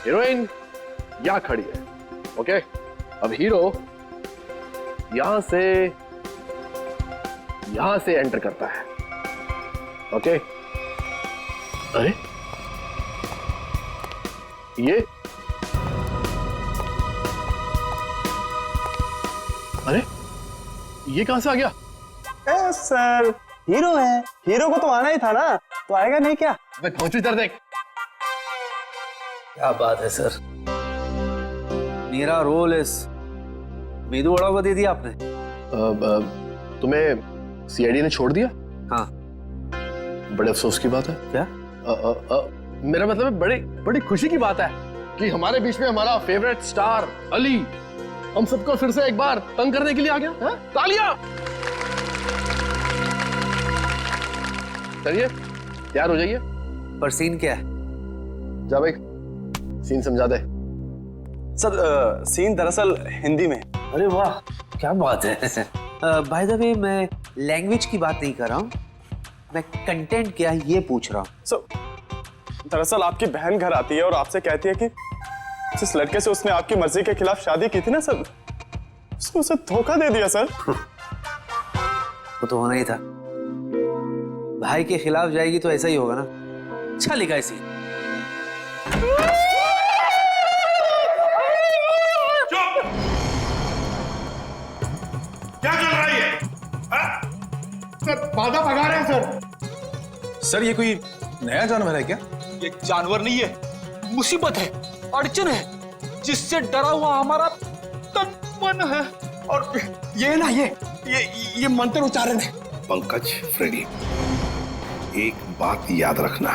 Heroine यहाँ खड़ी है, ओके। अब हीरो यहां से एंटर करता है, ओके। अरे ये कहां से आ गया? सर हीरो है, हीरो को तो आना ही था ना, तो आएगा नहीं क्या? मैं पहुंचू इधर देख। क्या बात है सर, मेरा रोल इस मेदू वड़ा को दे दिया आपने। तुम्हें सीआईडी ने छोड़ दिया? हाँ। बड़े अफसोस की बात है। क्या? मेरा मतलब है बड़ी खुशी की बात है कि हमारे बीच में हमारा फेवरेट स्टार अली हम सबको फिर से एक बार तंग करने के लिए आ गया है? तालियां! चलिए तैयार हो जाइए। पर सीन क्या है? जा भाई सीन समझा दे। सर सीन दरअसल हिंदी में। अरे वाह क्या बात है। बाय द वे मैं लैंग्वेज की बात नहीं कर रहा हूँ, मैं कंटेंट क्या है ये पूछ रहा हूँ। सर दरअसल आपकी बहन घर आती है और आपसे कहती है कि जिस लड़के से उसने आपकी मर्जी के खिलाफ शादी की थी ना सर, उसने उसे धोखा दे दिया सर। वो तो होना ही था, भाई के खिलाफ जाएगी तो ऐसा ही होगा ना। अच्छा लिखा है सीन। क्या चल रहा है? सर बाधा भगा रहे हैं सर ये कोई नया जानवर है क्या? ये जानवर नहीं है, मुसीबत है, अड़चन है, जिससे डरा हुआ हमारा तन मन है। और ये ना ये मंत्र उच्चारण है। पंकज, फ्रेडी, एक बात याद रखना,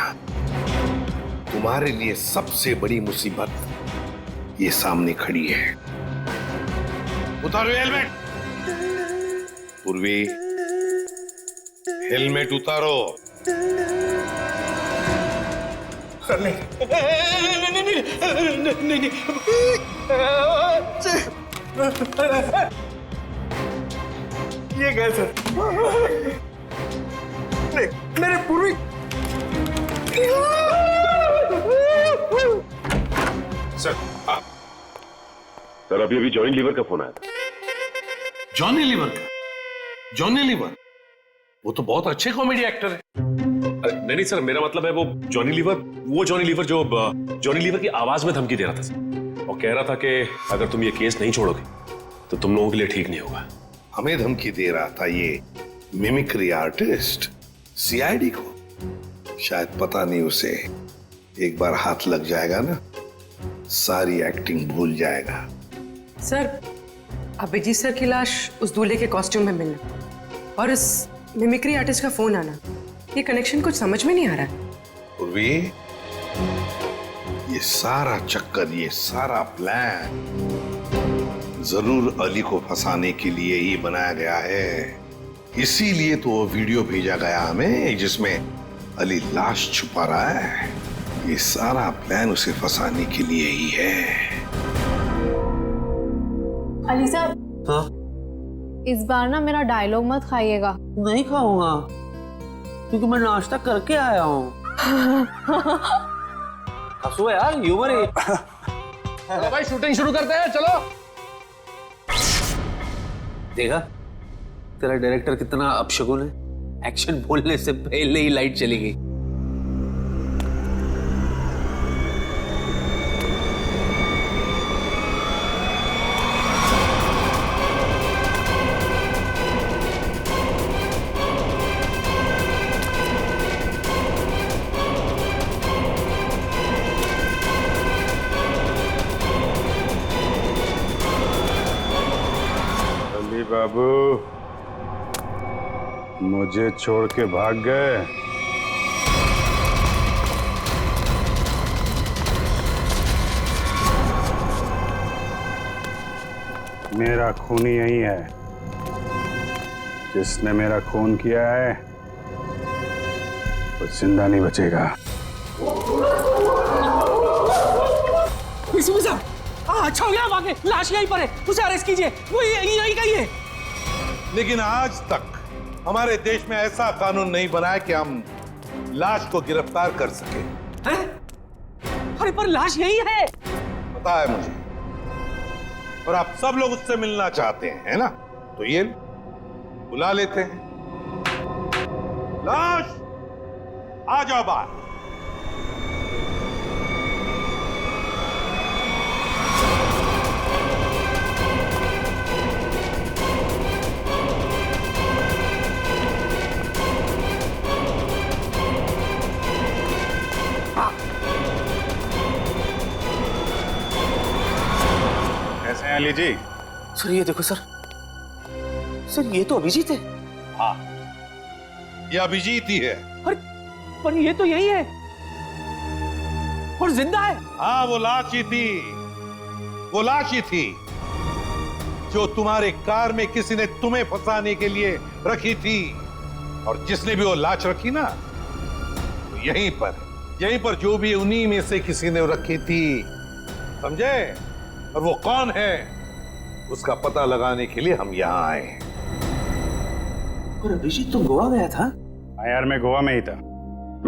तुम्हारे लिए सबसे बड़ी मुसीबत ये सामने खड़ी है। उतारो हेलमेट। पूर्वी, हेलमेट उतारो। नहीं। ये गए सर। नहीं, मेरे पूर्वी। सर अभी जॉनी लीवर का फोन आया था। जॉनी लीवर का? जॉनी लीवर वो तो बहुत अच्छे कॉमेडी एक्टर है। नहीं सर, मेरा मतलब है वो जॉनी लीवर जो जॉनी लीवर की आवाज में धमकी दे रहा था सर, और कह रहा था कि अगर तुम ये केस नहीं छोड़ोगे तो तुम लोगों के लिए ठीक नहीं होगा। हमें धमकी दे रहा था ये मिमिक्री आर्टिस्ट सीआईडी को। शायद पता नहीं उसे एक बार हाथ लग जाएगा ना, सारी एक्टिंग भूल जाएगा। सर अभिजीत सर की लाश उस दूल्हे के कॉस्ट्यूम में मिलना और इस मिमिक्री आर्टिस्ट का फोन आना, ये कनेक्शन कुछ समझ में नहीं आ रहा है। उर्वी, ये सारा चक्कर, ये सारा प्लान जरूर अली को फंसाने के लिए ही बनाया गया है। इसीलिए तो वो वीडियो भेजा गया हमें जिसमें अली लाश छुपा रहा है। ये सारा प्लान उसे फंसाने के लिए ही है। अली साहब, हाँ? इस बार ना मेरा डायलॉग मत खाइएगा। नहीं खाऊंगा क्योंकि मैं नाश्ता करके आया हूँ। हंसो यार, ह्यूमर है। चलो भाई शूटिंग शुरू करते हैं, चलो। देखा तेरा डायरेक्टर कितना अपशगुन है, एक्शन बोलने से पहले ही लाइट चली गई। बाबू मुझे छोड़ के भाग गए। मेरा खून यही है, जिसने मेरा खून किया है वो जिंदा नहीं बचेगा। अच्छा हो गया, वाकई लाश यहीं पर है, उसे अरेस्ट कीजिए, वो यहीं कहीं है। लेकिन आज तक हमारे देश में ऐसा कानून नहीं बना है कि हम लाश को गिरफ्तार कर सके। अरे पर लाश यही है। पता है मुझे, और आप सब लोग उससे मिलना चाहते हैं, है ना? तो ये बुला लेते हैं। लाश, आ जाओ बाहर। कैसे हैं अली जी? सर ये देखो सर, ये तो अभिजीत है। हाँ, ये अभिजीत ही है। अरे पर ये तो यही है और जिंदा है। हाँ, वो लाश ही थी, वो लाश ही थी जो तुम्हारे कार में किसी ने तुम्हें फंसाने के लिए रखी थी। और जिसने भी वो लाश रखी ना, तो यहीं पर जो भी उन्हीं में से किसी ने रखी थी, समझे? और वो कौन है, उसका पता लगाने के लिए हम यहाँ आए हैं। और अभिजीत तुम गोवा गया था? हाँ यार, मैं गोवा में ही था।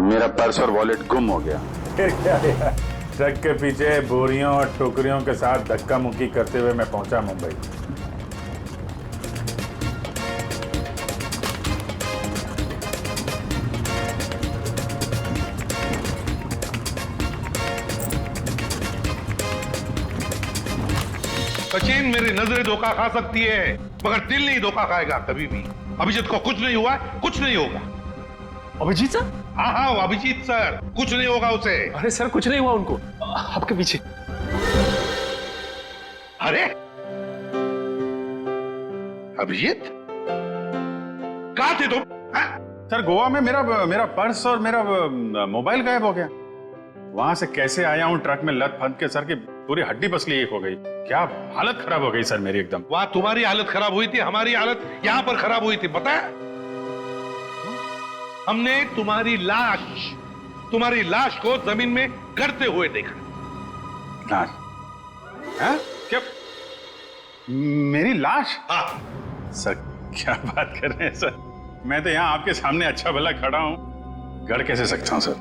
मेरा पर्स और वॉलेट गुम हो गया। फिर क्या यार, ट्रक के पीछे बोरियों और टोकरियों के साथ धक्का मुक्की करते हुए मैं पहुंचा मुंबई। सचिन, मेरी नजरें धोखा खा सकती है, मगर दिल नहीं धोखा खाएगा कभी भी। अभिजीत को कुछ नहीं हुआ, कुछ नहीं होगा। अभिजीत सर? हाँ हाँ, वो अभिजीत सर, कुछ नहीं होगा उसे। अरे सर, कुछ नहीं हुआ उनको, आपके पीछे। अरे अभिजीत, कहाँ थे तुम? सर, गोवा में मेरा पर्स और मेरा मोबाइल गायब हो गया। वहां से कैसे आया हूँ ट्रक में लद फंद के, सर की पूरी हड्डी पसली एक हो गई। क्या हालत खराब हो गई सर मेरी एकदम। वहां तुम्हारी हालत खराब हुई थी, हमारी हालत यहाँ पर खराब हुई थी, पता है? हमने तुम्हारी लाश को जमीन में गड़ते हुए देखा। लाश? हाँ? क्या मेरी लाश? हाँ सर, क्या बात कर रहे हैं सर? मैं तो यहाँ आपके सामने अच्छा भला खड़ा हूँ, गड़ कैसे सकता हूँ सर?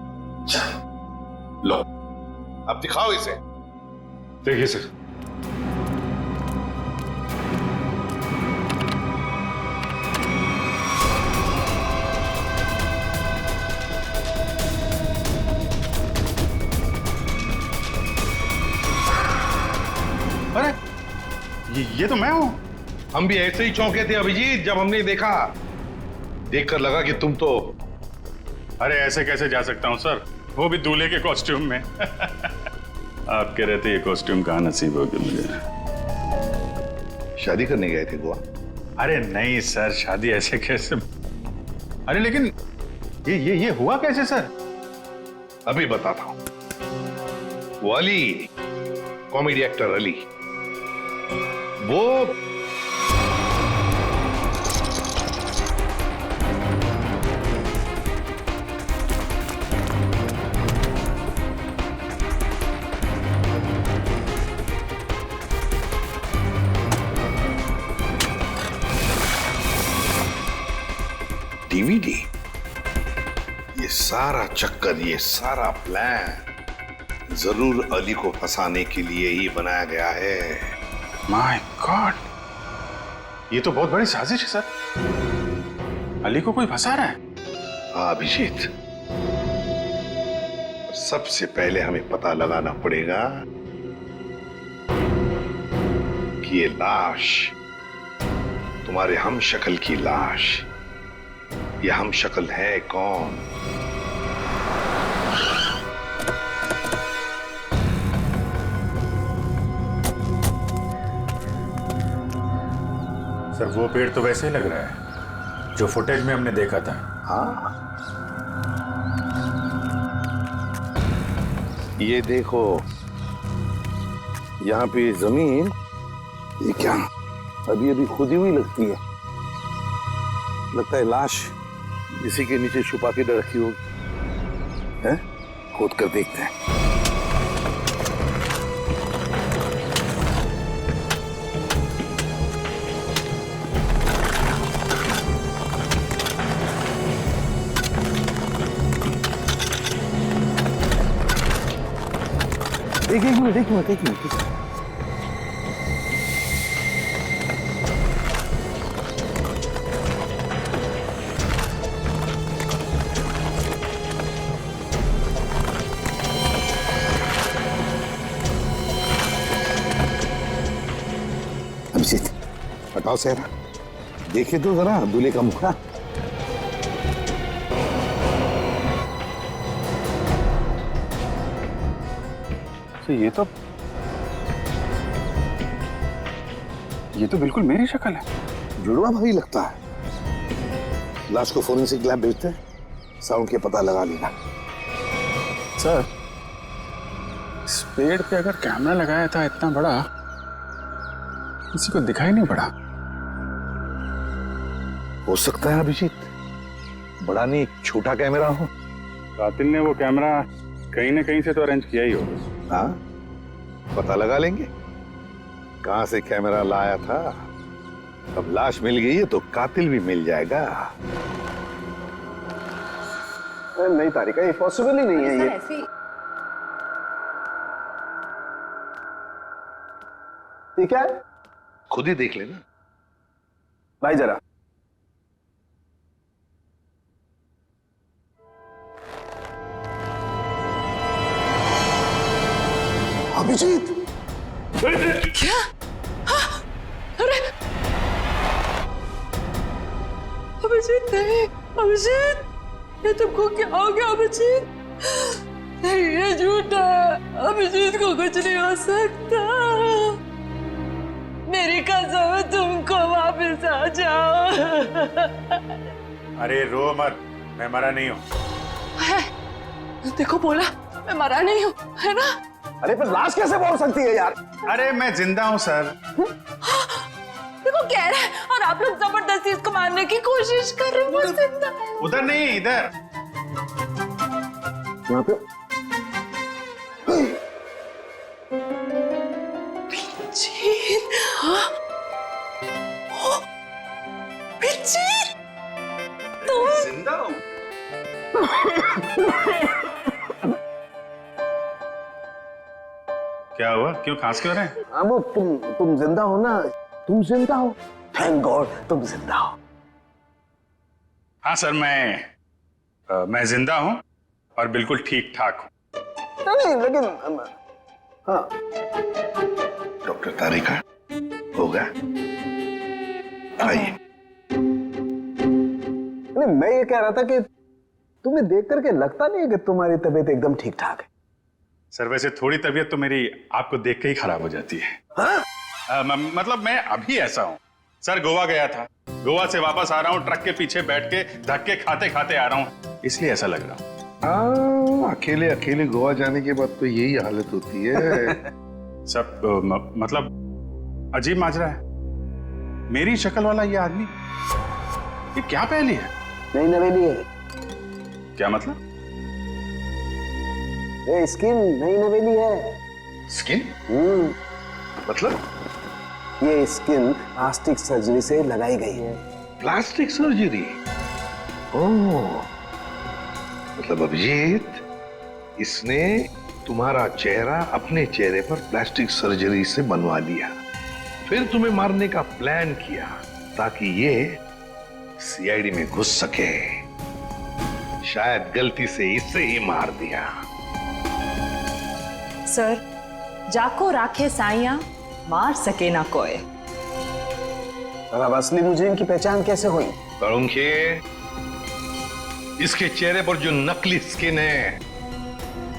लो, अब दिखाओ इसे। देखिए सर, अरे ये तो मैं हूं। हम भी ऐसे ही चौंके थे अभिजीत, जब हमने देखा। देखकर लगा कि तुम तो... अरे ऐसे कैसे जा सकता हूं सर, वो भी दूल्हे के कॉस्ट्यूम में। आपके रहते ये कॉस्ट्यूम कहाँ नसीब होगी मुझे। शादी करने गए थे गोवा? अरे नहीं सर, शादी ऐसे कैसे? अरे लेकिन ये हुआ कैसे सर? अभी बताता हूं। वो अली, कॉमेडी एक्टर अली, वो डीवीडी, ये सारा चक्कर, ये सारा प्लान जरूर अली को फंसाने के लिए ही बनाया गया है। माय गॉड, ये तो बहुत बड़ी साजिश है सर। अली को कोई फंसा रहा है? हाँ अभिजीत, सबसे पहले हमें पता लगाना पड़ेगा कि ये लाश तुम्हारे हमशक्ल की लाश, ये हमशक्ल है कौन? सर वो पेड़ तो वैसे ही लग रहा है जो फुटेज में हमने देखा था। हाँ, ये देखो, यहाँ पे जमीन, ये क्या अभी अभी खुदी हुई लगती है। लगता है लाश इसी के नीचे छुपा के रखी होगी। हैं? खोद कर देखते हैं। एक मिनट। अभिजीत, हटाओ सेहरा, देखे तो जरा दूल्हे का मुखड़ा। तो ये तो बिल्कुल मेरी शक्ल है। जुड़वा भाई लगता है। लाश को फोरेंसिक लैब भेजते हैं, साउंड के पता लगा लेना। सर, इस पेड़ पे अगर कैमरा लगाया था इतना बड़ा, किसी को दिखाई नहीं पड़ा। हो सकता है अभिजीत, बड़ा नहीं छोटा कैमरा हो। कातिल ने वो कैमरा कहीं ना कहीं से तो अरेंज किया ही होगा। हाँ, पता लगा लेंगे कहां से कैमरा लाया था। अब लाश मिल गई है तो कातिल भी मिल जाएगा। नहीं तारिका, ये पॉसिबल ही नहीं है। ये ठीक है, खुद ही देख लेना भाई जरा। अभिजीत, क्या? हाँ? अरे अभिजीत नहीं, अभिजीत ये तुमको क्या हो गया अभिजीत? नहीं, ये झूठा है, अभिजीत को कुछ नहीं हो सकता। मेरी कसम है, तुमको वापस आ जाओ। अरे रो मत, मैं मरा नहीं हूँ। देखो बोला मैं मरा नहीं हूँ, है ना? अरे पर लाश कैसे बोल सकती है यार? अरे मैं जिंदा हूँ सर। देखो कह रहा है और आप लोग जबरदस्ती इसको मारने की कोशिश कर रहे हो। जिंदा है। उधर नहीं, इधर। यहाँ पे पिंचीन, हाँ? ओ, पिंचीन, तुम जिंदा हूँ। क्या हुआ? क्यों खांस क्यों रहे हैं? हाँ, वो तुम जिंदा हो ना? तुम जिंदा हो, थैंक गॉड तुम जिंदा हो। हाँ सर, मैं जिंदा हूँ और बिल्कुल ठीक ठाक हूँ। नहीं लेकिन हाँ। डॉक्टर तारिका, होगा? आइए। नहीं, मैं ये कह रहा था कि तुम्हें देख करके लगता नहीं है कि तुम्हारी तबीयत एकदम ठीक ठाक है। सर वैसे थोड़ी तबीयत तो मेरी आपको देख के ही खराब हो जाती है। हाँ? मतलब मैं अभी ऐसा हूँ सर। गोवा गया था, गोवा से वापस आ रहा हूँ, ट्रक के पीछे बैठ के धक्के खाते खाते आ रहा हूँ, इसलिए ऐसा लग रहा हूँ। अकेले अकेले गोवा जाने के बाद तो यही हालत होती है। सब मतलब अजीब माजरा है। मेरी शक्ल वाला ये आदमी, ये क्या पहली है? नहीं नवेली है। क्या मतलब? ये स्किन नई नवेली है। स्किन? मतलब? ये स्किन प्लास्टिक सर्जरी से लगाई गई है। Plastic surgery? ओह, मतलब अभिजीत, इसने तुम्हारा चेहरा अपने चेहरे पर प्लास्टिक सर्जरी से बनवा लिया, फिर तुम्हें मारने का प्लान किया ताकि ये सीआईडी में घुस सके। शायद गलती से इसे ही मार दिया। सर, जाको राखे साइया, मार सके ना कोई। और अब असली मुजरिम की पहचान कैसे हुई? तरुणखे, इसके चेहरे पर जो नकली स्किन है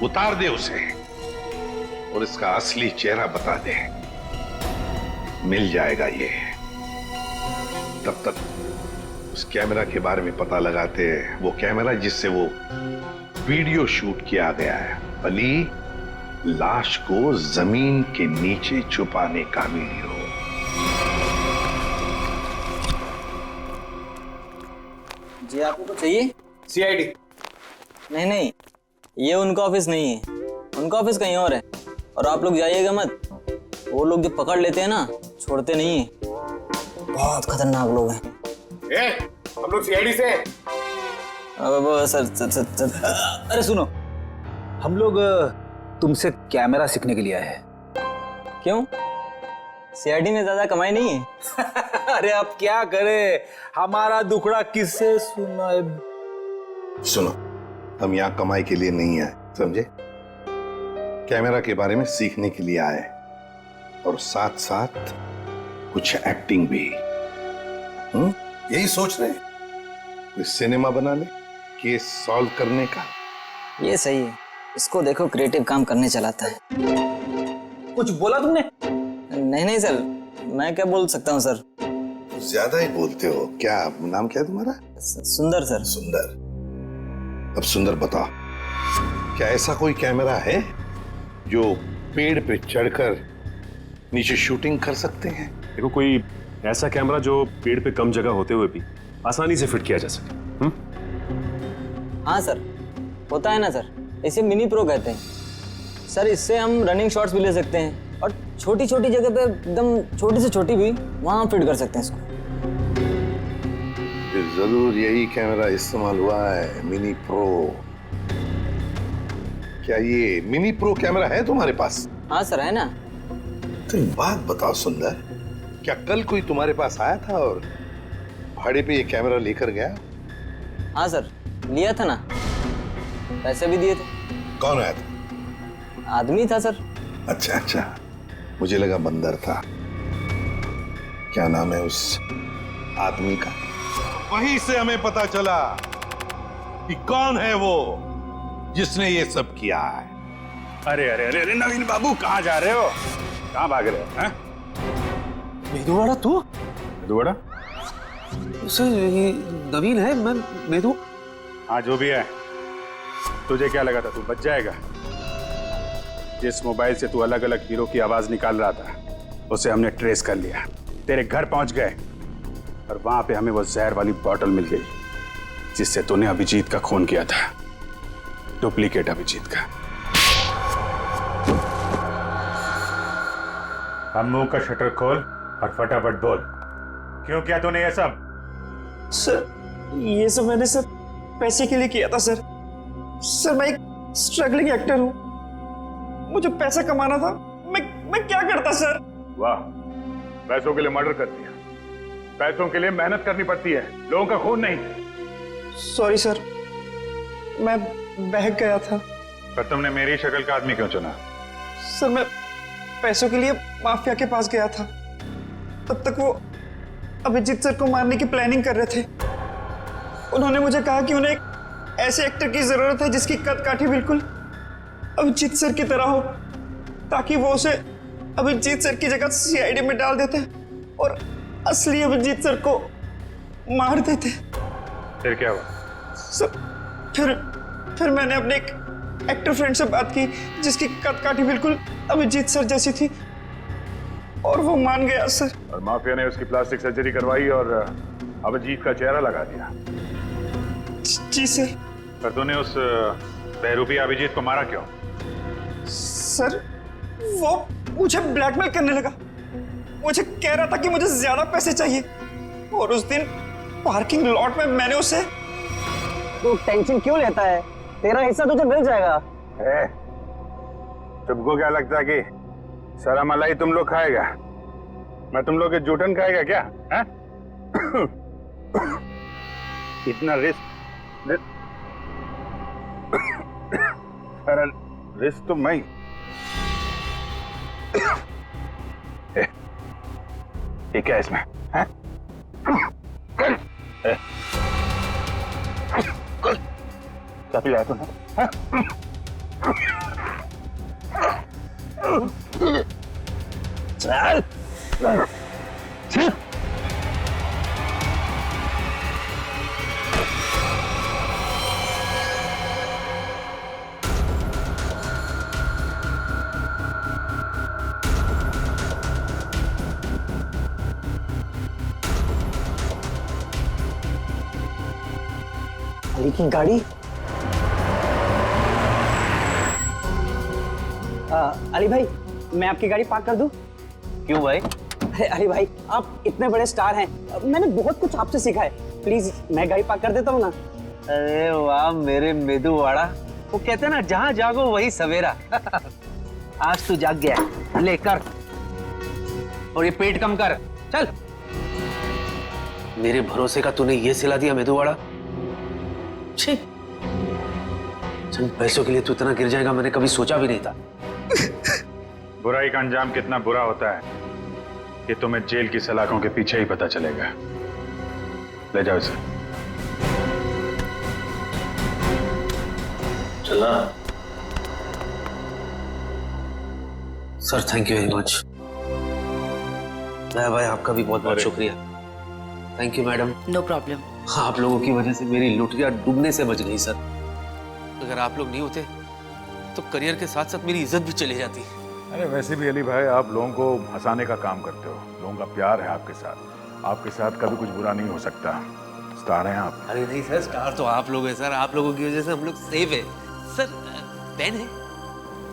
उतार दे उसे और इसका असली चेहरा बता दे, मिल जाएगा ये। तब तक उस कैमरा के बारे में पता लगाते हैं, वो कैमरा जिससे वो वीडियो शूट किया गया है। अली लाश को जमीन के नीचे छुपाने का वीडियो। जी आपको कुछ चाहिए? सीआईडी? नहीं नहीं, ये उनका ऑफिस नहीं है, उनका ऑफिस कहीं और है। और आप लोग जाइएगा मत, वो लोग जो पकड़ लेते हैं ना, छोड़ते नहीं है। बहुत खतरनाक लोग हैं। हम लोग सीआईडी से हैं। अब सर, अरे सुनो, हम लोग तुमसे कैमरा सीखने के लिए आए हैं। क्यों? सीआईडी में ज्यादा कमाई नहीं है? अरे अब क्या करे, हमारा दुखड़ा किससे सुनाए। सुनो, हम यहाँ कमाई के लिए नहीं आए, समझे? कैमरा के बारे में सीखने के लिए आए और साथ साथ कुछ एक्टिंग भी। यही सोच रहे कोई सिनेमा बना ले, केस सॉल्व करने का। ये सही है, इसको देखो क्रिएटिव काम करने चलाता है। कुछ बोला तुमने? नहीं सर, मैं क्या बोल सकता हूँ सर। ज्यादा ही बोलते हो। क्या नाम क्या है तुम्हारा? सुंदर सर। सुंदर। अब सुंदर बताओ, क्या ऐसा कोई कैमरा है जो पेड़ पे चढ़कर नीचे शूटिंग कर सकते हैं? देखो, कोई ऐसा कैमरा जो पेड़ पे कम जगह होते हुए भी आसानी से फिट किया जा सके। हाँ सर, होता है ना सर, इसे मिनी प्रो कहते हैं सर। इससे हम रनिंग शॉट्स भी ले सकते हैं और छोटी छोटी जगह पे एकदम छोटी से छोटी भी वहां फिट कर सकते हैं इसको। जरूर यही कैमरा इस्तेमाल हुआ है, मिनी प्रो। क्या ये मिनी प्रो कैमरा है तुम्हारे पास? हाँ सर, है ना। तो एक बात बताओ सुंदर, क्या कल कोई तुम्हारे पास आया था और भाड़े पे ये कैमरा लेकर गया? हाँ सर, लिया था ना, पैसे भी दिए थे। कौन आया था? आदमी था सर। अच्छा अच्छा, मुझे लगा बंदर था। क्या नाम है उस आदमी का? वहीं से हमें पता चला कि कौन है वो जिसने ये सब किया है। अरे अरे अरे अरे नवीन बाबू, कहाँ जा रहे हो? कहाँ भाग रहे हो? हैं? मेदू तू? मेदू वड़ा? सर ये नवीन है, मैं मेदू। हाँ, जो भी है, तुझे क्या लगा था तू बच जाएगा? जिस मोबाइल से तू अलग अलग हीरो की आवाज निकाल रहा था, उसे हमने ट्रेस कर लिया। तेरे घर पहुंच गए और वहां पे हमें वो जहर वाली बॉटल मिल गई जिससे तूने अभिजीत का खून किया था। डुप्लीकेट अभिजीत का। हम मुंह का शटर खोल और फटाफट बोल, क्यों किया तूने ये सब? सर, ये सब मैंने सर पैसे के लिए किया था सर। सर, मैं एक स्ट्रगलिंग एक्टर हूँ, मुझे पैसा कमाना था। मैं क्या करता सर? वाह, पैसों के लिए मर्डर कर दिया। पैसों के लिए मेहनत करनी पड़ती है, लोगों का खून नहीं। सॉरी सर, मैं बहक गया था। पर तुमने मेरी शक्ल का आदमी क्यों चुना? सर, मैं पैसों के लिए माफिया के पास गया था। तब तक वो अभिजीत सर को मारने की प्लानिंग कर रहे थे। उन्होंने मुझे कहा कि उन्हें एक ऐसे एक्टर की जरूरत है जिसकी कद काठी बिल्कुल अभिजीत सर की तरह हो, ताकि वो उसे अभिजीत सर की जगह सीआईडी में डाल देते और असली अभिजीत सर को मार देते। फिर क्या हुआ? सर, फिर मैंने अपने एक एक्टर फ्रेंड से बात की जिसकी कद काठी बिल्कुल अभिजीत सर जैसी थी, और वो मान गया सर। और माफिया ने उसकी प्लास्टिक सर्जरी करवाई और अभिजीत का चेहरा लगा दिया। जी सर। पर तूने उस बहरूपी अभिजीत को मारा क्यों? सर, वो मुझे ब्लैकमेल करने लगा। मुझे कह रहा था कि मुझे ज्यादा पैसे चाहिए, और उस दिन पार्किंग लॉट में मैंने उसे। तू टेंशन क्यों लेता है? तेरा हिस्सा तुझे मिल जाएगा। तुमको क्या लगता है कि सारा मलाई तुम लोग खाएगा? मैं तुम लोग के जूठन खाएगा क्या? है? इतना रिस्क रिस्क तो मैं। ये क्या इसमें? है? क्या पिलाया तूने? चल। अली की गाड़ी। अली भाई, मैं आपकी गाड़ी पार्क कर दूं? क्यों भाई? अरे अली भाई, आप इतने बड़े स्टार हैं, मैंने बहुत कुछ आपसे सीखा है। प्लीज मैं गाड़ी पार्क कर देता हूँ ना। अरे वाह मेरे मेदू वाड़ा, वो कहते हैं ना, जहां जागो वही सवेरा। आज तू जाग गया है, ले कर। और ये पेट कम कर, चल। मेरे भरोसे का तूने ये सिला दिया मेदू वड़ा। छी, चंद पैसों के लिए तू इतना गिर जाएगा मैंने कभी सोचा भी नहीं था। बुराई का अंजाम कितना बुरा होता है कि तुम्हें जेल की सलाखों के पीछे ही पता चलेगा। ले जाओ इसे। चलना। Sir thank you very much. भाई आपका भी बहुत बहुत शुक्रिया। Thank you madam. No problem. हाँ, आप लोगों की वजह से मेरी लुटिया डूबने से बच गई सर। अगर आप लोग नहीं होते तो करियर के साथ साथ मेरी इज्जत भी चली जाती। अरे वैसे भी अली भाई, आप लोगों को हंसाने का काम करते हो, लोगों का प्यार है आपके साथ। आपके साथ कभी कुछ बुरा नहीं हो सकता। स्टार हैं आप। अरे नहीं सर, स्टार तो आप लोग हैं सर। आप लोगों की वजह से हम लोग सेफ है सर। पेन है?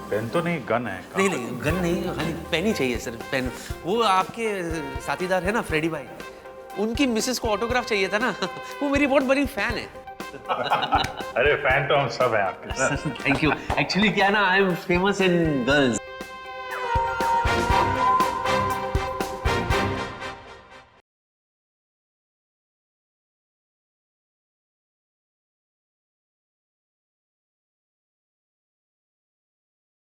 पेन तो नहीं, गन है। नहीं नहीं, गन नहीं, खाली पेन ही चाहिए सर। पेन। वो आपके साथीदार है ना फ्रेडी भाई, उनकी मिसेस को ऑटोग्राफ चाहिए था ना। वो मेरी बहुत बड़ी फैन है। अरे फैन तो हम सब हैं आपके साथ। Thank you. एक्चुअली क्या है ना, I am famous in girls.